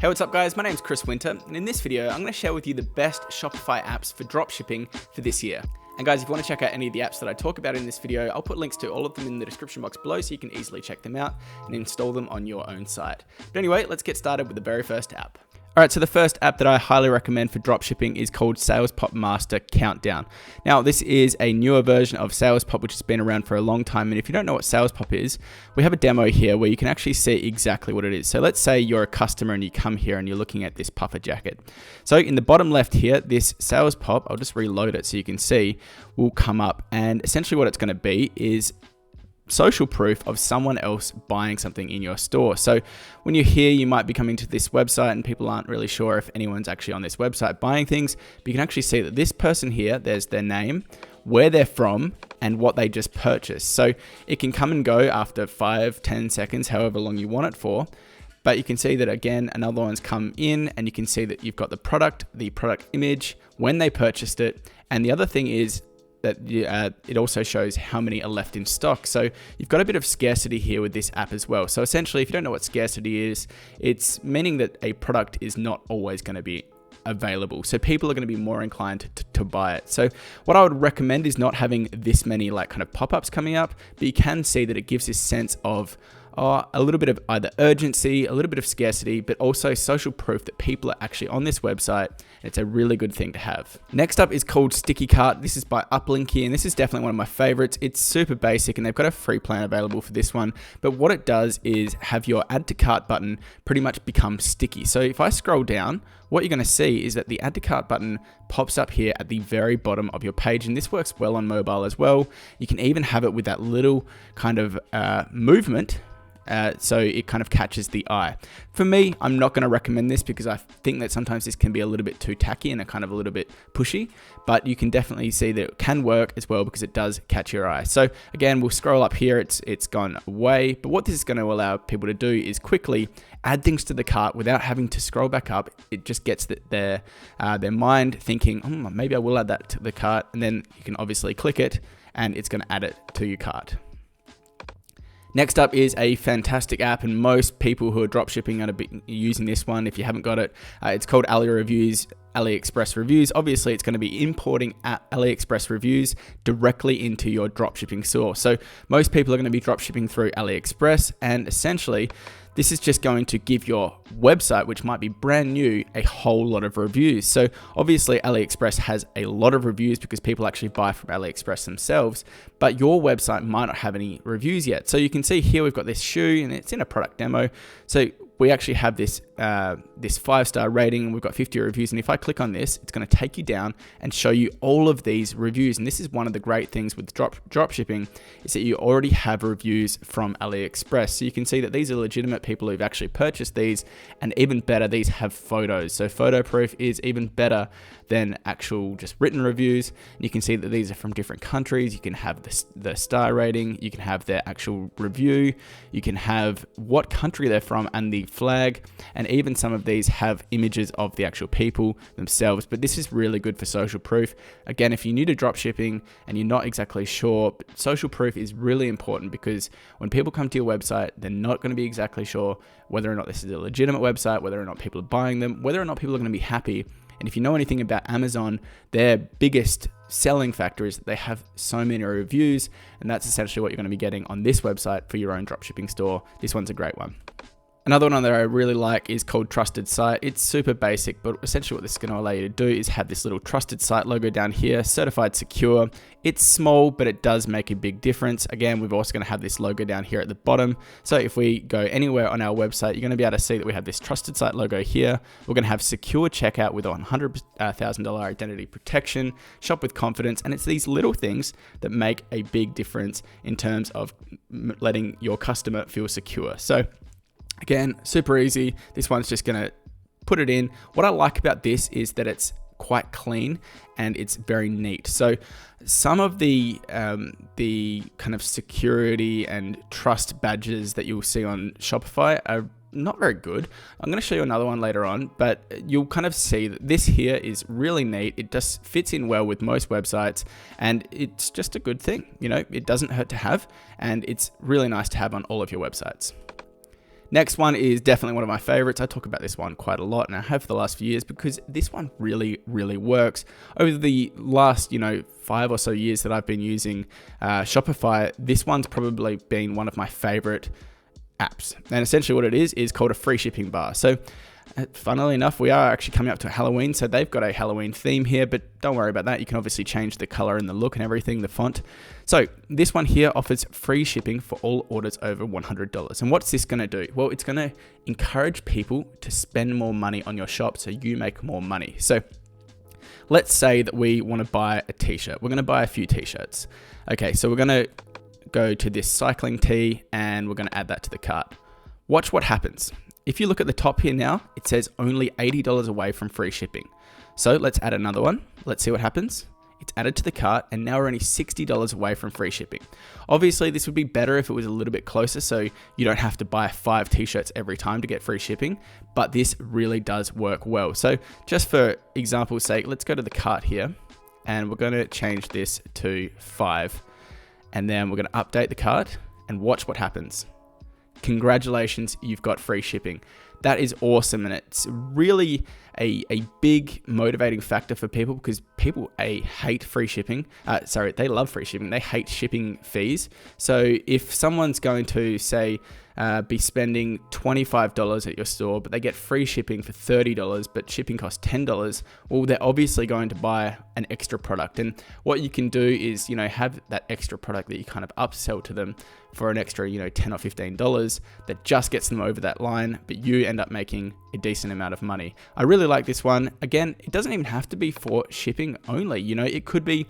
Hey, what's up guys? My name's Chris Winter, and in this video, I'm going to share with you the best Shopify apps for dropshipping for this year. And guys, if you want to check out any of the apps that I talk about in this video, I'll put links to all of them in the description box below so you can easily check them out and install them on your own site. But anyway, let's get started with the very first app. Alright, so the first app that I highly recommend for dropshipping is called Sales Pop Master Countdown. Now, this is a newer version of Sales Pop, which has been around for a long time. And if you don't know what Sales Pop is, we have a demo here where you can actually see exactly what it is. So let's say you're a customer and you come here and you're looking at this puffer jacket. So in the bottom left here, this Sales Pop, I'll just reload it so you can see, will come up. And essentially what it's going to be is social proof of someone else buying something in your store. So when you're here, you might be coming to this website and people aren't really sure if anyone's actually on this website buying things, but you can actually see that this person here, there's their name, where they're from, and what they just purchased. So it can come and go after 5, 10 seconds, however long you want it for. But you can see that again, another one's come in and you can see that you've got the product image, when they purchased it. And the other thing is that it also shows how many are left in stock. So you've got a bit of scarcity here with this app as well. So essentially, if you don't know what scarcity is, it's meaning that a product is not always going to be available. So people are going to be more inclined to buy it. So what I would recommend is not having this many like kind of pop-ups coming up, but you can see that it gives this sense of a little bit of either urgency, a little bit of scarcity, but also social proof that people are actually on this website. It's a really good thing to have. Next up is called Sticky Cart. This is by Uplinky, and this is definitely one of my favorites. It's super basic, and they've got a free plan available for this one. But what it does is have your add to cart button pretty much become sticky. So if I scroll down, what you're going to see is that the add to cart button pops up here at the very bottom of your page, and this works well on mobile as well. You can even have it with that little kind of movement. So it kind of catches the eye. For me, I'm not going to recommend this because I think that sometimes this can be a little bit too tacky and a kind of a little bit pushy, but you can definitely see that it can work as well because it does catch your eye. So again, we'll scroll up here. It's gone away, but what this is going to allow people to do is quickly add things to the cart without having to scroll back up. It just gets their mind thinking, maybe I will add that to the cart, and then you can obviously click it and it's going to add it to your cart. Next up is a fantastic app, and most people who are dropshipping are going to be using this one. If you haven't got it, it's called Aliexpress Reviews. Obviously, it's going to be importing Aliexpress Reviews directly into your dropshipping store. So most people are going to be dropshipping through AliExpress, and essentially, this is just going to give your website, which might be brand new, a whole lot of reviews. So obviously AliExpress has a lot of reviews because people actually buy from AliExpress themselves, but your website might not have any reviews yet. So you can see here, we've got this shoe and it's in a product demo. So we actually have this 5-star rating, and we've got 50 reviews. And if I click on this, it's going to take you down and show you all of these reviews. And this is one of the great things with dropshipping is that you already have reviews from AliExpress. So you can see that these are legitimate people who've actually purchased these, and even better, these have photos. So photo proof is even better than actual just written reviews. And you can see that these are from different countries. You can have the star rating, you can have their actual review, you can have what country they're from and the flag, and even some of these have images of the actual people themselves. But this is really good for social proof. Again, if you're new to dropshipping and you're not exactly sure, social proof is really important because when people come to your website, they're not going to be exactly sure whether or not this is a legitimate website, whether or not people are buying them, whether or not people are going to be happy. And if you know anything about Amazon, their biggest selling factor is that they have so many reviews, and that's essentially what you're going to be getting on this website for your own dropshipping store. This one's a great one. Another one that I really like is called Trusted Site. It's super basic, but essentially what this is going to allow you to do is have this little Trusted Site logo down here, certified secure. It's small, but it does make a big difference. Again, we're also going to have this logo down here at the bottom. So if we go anywhere on our website, you're going to be able to see that we have this Trusted Site logo here. We're going to have secure checkout with $100,000 identity protection, shop with confidence, and it's these little things that make a big difference in terms of letting your customer feel secure. So again, super easy. This one's just going to put it in. What I like about this is that it's quite clean and it's very neat. So some of the kind of security and trust badges that you'll see on Shopify are not very good. I'm going to show you another one later on, but you'll kind of see that this here is really neat. It just fits in well with most websites, and it's just a good thing. You know, it doesn't hurt to have, and it's really nice to have on all of your websites. Next one is definitely one of my favorites. I talk about this one quite a lot, and I have for the last few years because this one really, really works. Over the last, 5 or so years that I've been using Shopify, this one's probably been one of my favorite apps. And essentially what it is called a free shipping bar. So funnily enough, we are actually coming up to Halloween, so they've got a Halloween theme here, but don't worry about that. You can obviously change the color and the look and everything, the font. So this one here offers free shipping for all orders over $100. And what's this going to do? Well, it's going to encourage people to spend more money on your shop so you make more money. So let's say that we want to buy a t-shirt. We're going to buy a few t-shirts. Okay, so we're going to go to this cycling tee and we're going to add that to the cart. Watch what happens. If you look at the top here now, it says only $80 away from free shipping. So let's add another one. Let's see what happens. It's added to the cart and now we're only $60 away from free shipping. Obviously, this would be better if it was a little bit closer so you don't have to buy 5 t-shirts every time to get free shipping, but this really does work well. So just for example's sake, let's go to the cart here and we're going to change this to 5 and then we're going to update the cart and watch what happens. Congratulations, you've got free shipping. That is awesome, and it's really a big motivating factor for people because people hate free shipping. They love free shipping. They hate shipping fees. So if someone's going to say be spending $25 at your store, but they get free shipping for $30, but shipping costs $10, well, they're obviously going to buy an extra product. And what you can do is, have that extra product that you kind of upsell to them for an extra, $10 or $15 that just gets them over that line, but you end up making a decent amount of money. I really like this one. Again, it doesn't even have to be for shipping only. It could be,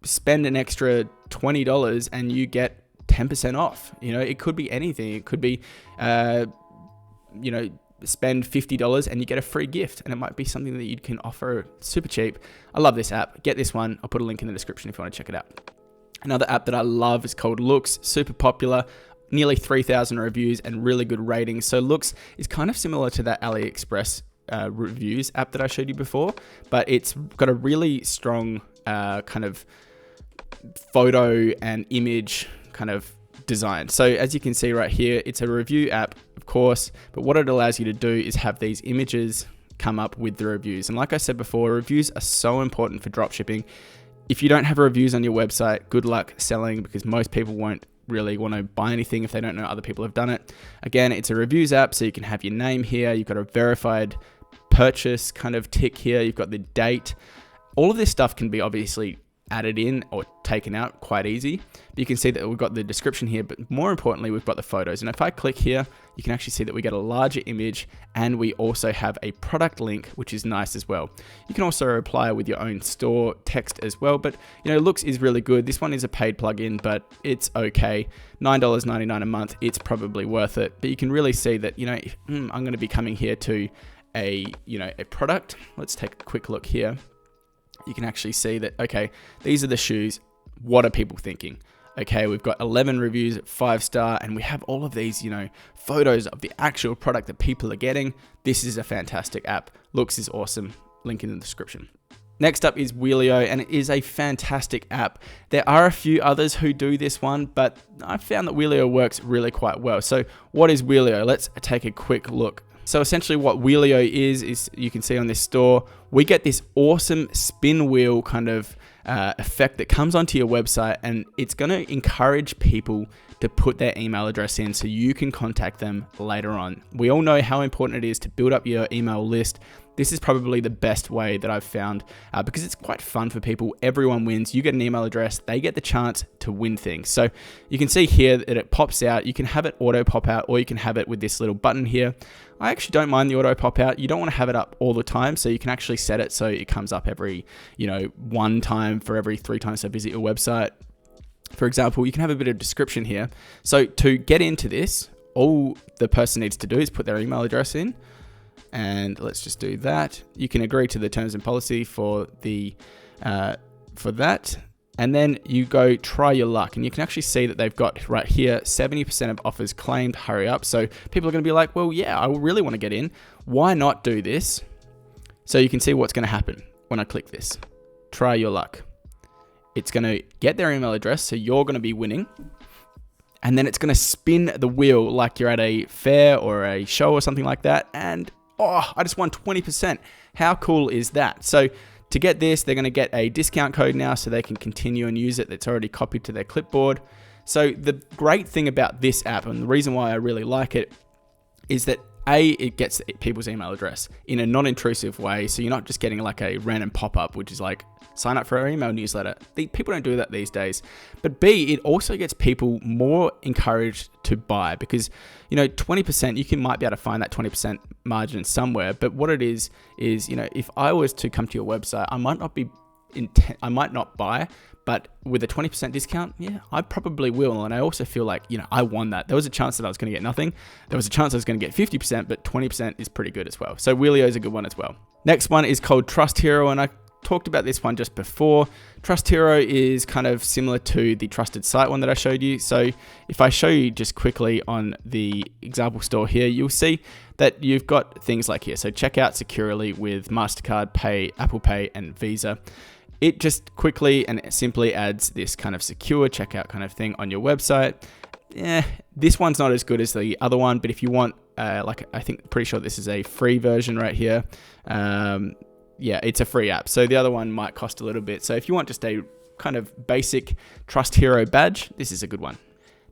spend an extra $20 and you get 10% off. It could be anything. It could be, spend $50 and you get a free gift, and it might be something that you can offer super cheap. I love this app. Get this one. I'll put a link in the description if you want to check it out. Another app that I love is called Looks. Super popular, nearly 3,000 reviews and really good ratings. So Looks is kind of similar to that Aliexpress Reviews app that I showed you before, but it's got a really strong kind of photo and image kind of design. So as you can see right here, it's a review app, of course, but what it allows you to do is have these images come up with the reviews. And like I said before, reviews are so important for dropshipping. If you don't have reviews on your website, good luck selling because most people won't really want to buy anything if they don't know other people have done it. Again, it's a reviews app, so you can have your name here. You've got a verified purchase kind of tick here. You've got the date. All of this stuff can be obviously added in or taken out quite easy. But you can see that we've got the description here, but more importantly, we've got the photos. And if I click here, you can actually see that we get a larger image and we also have a product link, which is nice as well. You can also reply with your own store text as well, but Looks is really good. This one is a paid plugin, but it's okay. $9.99 a month, it's probably worth it. But you can really see that, I'm going to be coming here to a product. Let's take a quick look here. You can actually see that, okay, these are the shoes. What are people thinking? Okay, we've got 11 reviews at 5-star, and we have all of these, photos of the actual product that people are getting. This is a fantastic app. Looks is awesome. Link in the description. Next up is Weleo, and it is a fantastic app. There are a few others who do this one, but I've found that Weleo works really quite well. So what is Weleo? Let's take a quick look. So essentially what Weleo is you can see on this store, we get this awesome spin wheel kind of effect that comes onto your website, and it's going to encourage people to put their email address in so you can contact them later on. We all know how important it is to build up your email list. This is probably the best way that I've found because it's quite fun for people. Everyone wins. You get an email address, they get the chance to win things. So you can see here that it pops out. You can have it auto pop out, or you can have it with this little button here. I actually don't mind the auto pop out. You don't want to have it up all the time, so you can actually set it so it comes up every, one time for every 3 times I visit your website. For example, you can have a bit of description here. So to get into this, all the person needs to do is put their email address in. And let's just do that. You can agree to the terms and policy for that. And then you go try your luck. And you can actually see that they've got right here, 70% of offers claimed, hurry up. So people are going to be like, well, yeah, I really want to get in. Why not do this? So you can see what's going to happen when I click this. Try your luck. It's going to get their email address. So you're going to be winning. and then it's going to spin the wheel like you're at a fair or a show or something like that. And I just won 20%. How cool is that? So to get this, they're going to get a discount code now so they can continue and use it. That's already copied to their clipboard. So the great thing about this app, and the reason why I really like it, is that it gets people's email address in a non-intrusive way. So you're not just getting like a random pop-up, which is like, sign up for our email newsletter. People don't do that these days. But B, it also gets people more encouraged to buy because, 20%, you might be able to find that 20% margin somewhere. But what it is, if I was to come to your website, I might not buy, but with a 20% discount, yeah, I probably will. And I also feel like, I won that. There was a chance that I was going to get nothing. There was a chance I was going to get 50%, but 20% is pretty good as well. So Weleo is a good one as well. Next one is called Trust Hero, and I talked about this one just before. Trust Hero is kind of similar to the Trusted Site one that I showed you. So if I show you just quickly on the example store here, you'll see that you've got things like here. So check out securely with MasterCard, Pay, Apple Pay, and Visa. It just quickly and simply adds this kind of secure checkout kind of thing on your website. This one's not as good as the other one, but if you want, pretty sure this is a free version right here. It's a free app. So the other one might cost a little bit. So if you want just a kind of basic Trust Hero badge, this is a good one.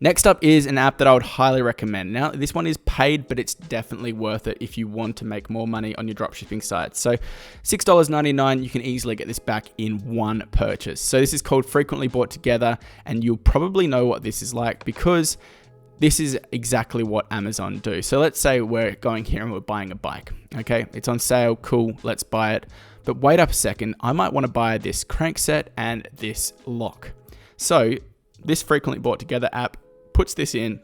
Next up is an app that I would highly recommend. Now, this one is paid, but it's definitely worth it if you want to make more money on your dropshipping sites. So $6.99, you can easily get this back in one purchase. So this is called Frequently Bought Together, and you'll probably know what this is like because this is exactly what Amazon do. So let's say we're going here and we're buying a bike. Okay, it's on sale, cool, let's buy it. But wait up a second, I might want to buy this crank set and this lock. So this Frequently Bought Together app puts this in.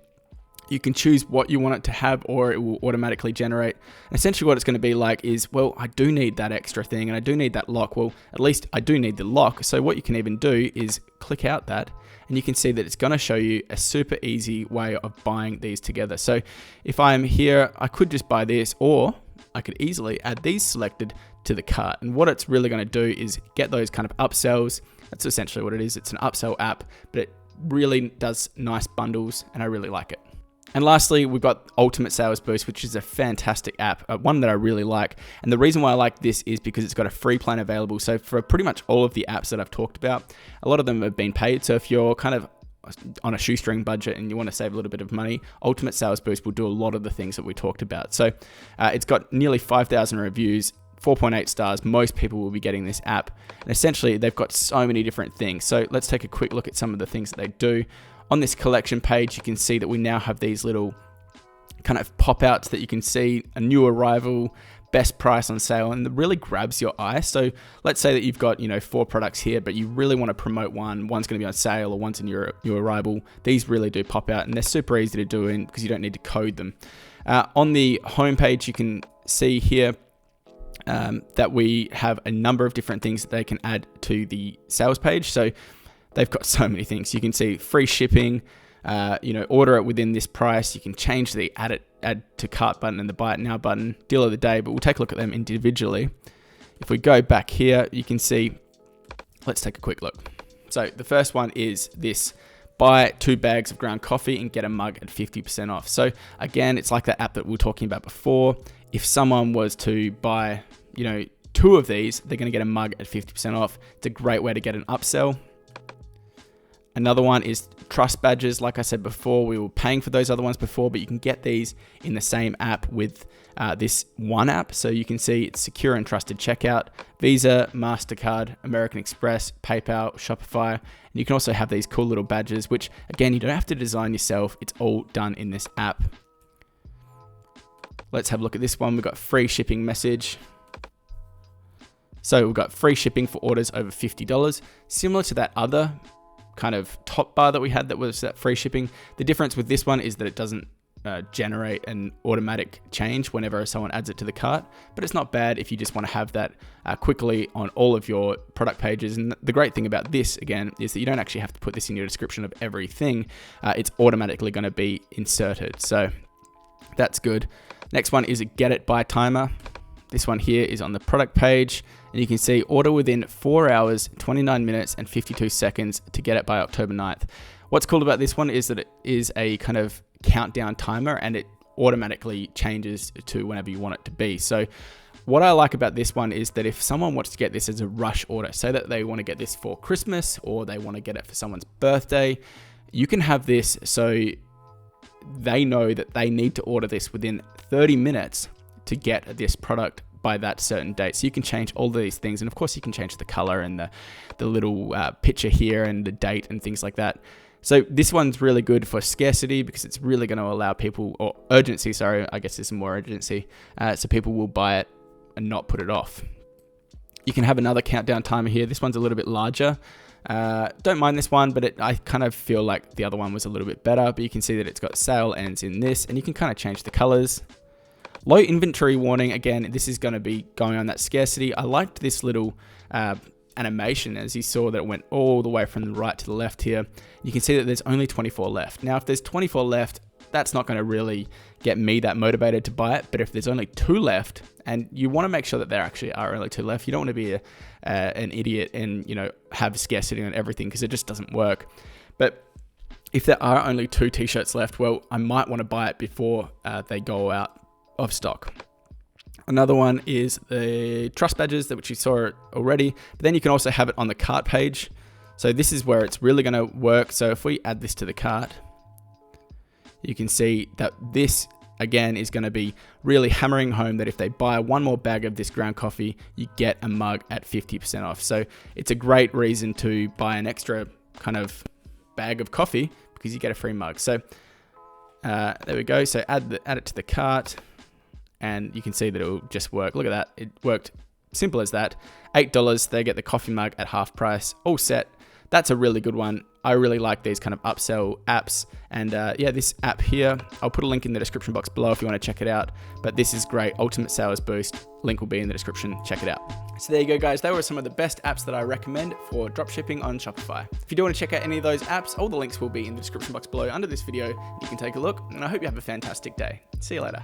You can choose what you want it to have, or it will automatically generate. And essentially what it's going to be like is, well, I do need that extra thing and I do need that lock. Well, at least I do need the lock. So what you can even do is click out that, and you can see that it's going to show you a super easy way of buying these together. So if I'm here, I could just buy this, or I could easily add these selected to the cart. And what it's really going to do is get those kind of upsells. That's essentially what it is. It's an upsell app, but it really does nice bundles, and I really like it. And lastly, we've got Ultimate Sales Boost, which is a fantastic app, one that I really like. And the reason why I like this is because it's got a free plan available. So for pretty much all of the apps that I've talked about, a lot of them have been paid. So if you're kind of on a shoestring budget and you want to save a little bit of money, Ultimate Sales Boost will do a lot of the things that we talked about. So it's got nearly 5,000 reviews, 4.8 stars. Most people will be getting this app. And essentially, they've got so many different things. So let's take a quick look at some of the things that they do. On this collection page, you can see that we now have these little kind of pop-outs that you can see, a new arrival, best price on sale, and it really grabs your eye. So let's say that you've got 4 products here, but you really want to promote one's going to be on sale or one's in your arrival. These really do pop out, and they're super easy to do because you don't need to code them. On the home page, you can see here that we have a number of different things that they can add to the sales page. So they've got so many things. You can see free shipping, order it within this price. You can change the add to cart button and the buy it now button, deal of the day, but we'll take a look at them individually. If we go back here, you can see, let's take a quick look. So the first one is this: buy 2 bags of ground coffee and get a mug at 50% off. So again, it's like that app that we were talking about before. If someone was to buy, 2 of these, they're going to get a mug at 50% off. It's a great way to get an upsell. Another one is trust badges. Like I said before, we were paying for those other ones before, but you can get these in the same app with this one app. So you can see it's secure and trusted checkout, Visa, MasterCard, American Express, PayPal, Shopify. And you can also have these cool little badges, which again, you don't have to design yourself. It's all done in this app. Let's have a look at this one. We've got free shipping message. So we've got free shipping for orders over $50, similar to that other kind of top bar that we had that was that free shipping. The difference with this one is that it doesn't generate an automatic change whenever someone adds it to the cart, but it's not bad if you just want to have that quickly on all of your product pages. And the great thing about this, again, is that you don't actually have to put this in your description of everything. It's automatically going to be inserted. So that's good. Next one is a get it by timer. This one here is on the product page, and you can see order within 4 hours, 29 minutes, and 52 seconds to get it by October 9th. What's cool about this one is that it is a kind of countdown timer, and it automatically changes to whenever you want it to be. So what I like about this one is that if someone wants to get this as a rush order, say that they want to get this for Christmas or they want to get it for someone's birthday, you can have this so they know that they need to order this within 30 minutes to get this product by that certain date. So you can change all these things, and of course you can change the color and the little picture here and the date and things like that. So this one's really good for scarcity because it's really going to allow people, or urgency, sorry, I guess there's some more urgency, so people will buy it and not put it off. You can have another countdown timer here. This one's a little bit larger. Don't mind this one, but I kind of feel like the other one was a little bit better, but you can see that it's got sale ends in this, and you can kind of change the colors. Low inventory warning, again, this is going to be going on that scarcity. I liked this little animation, as you saw that it went all the way from the right to the left here. You can see that there's only 24 left. Now, if there's 24 left, that's not going to really get me that motivated to buy it. But if there's only 2 left, and you want to make sure that there actually are only 2 left, you don't want to be an idiot and have scarcity on everything, because it just doesn't work. But if there are only 2 t-shirts left, well, I might want to buy it before they go out of stock. Another one is the trust badges, which you saw already, but then you can also have it on the cart page. So this is where it's really going to work. So if we add this to the cart, you can see that this again is going to be really hammering home that if they buy one more bag of this ground coffee, you get a mug at 50% off. So it's a great reason to buy an extra kind of bag of coffee because you get a free mug. So there we go. So add it to the cart, and you can see that it will just work. Look at that. It worked. Simple as that. $8. They get the coffee mug at half price. All set. That's a really good one. I really like these kind of upsell apps. And yeah, this app here, I'll put a link in the description box below if you want to check it out. But this is great. Ultimate Sales Boost. Link will be in the description. Check it out. So there you go, guys. They were some of the best apps that I recommend for dropshipping on Shopify. If you do want to check out any of those apps, all the links will be in the description box below under this video. You can take a look, and I hope you have a fantastic day. See you later.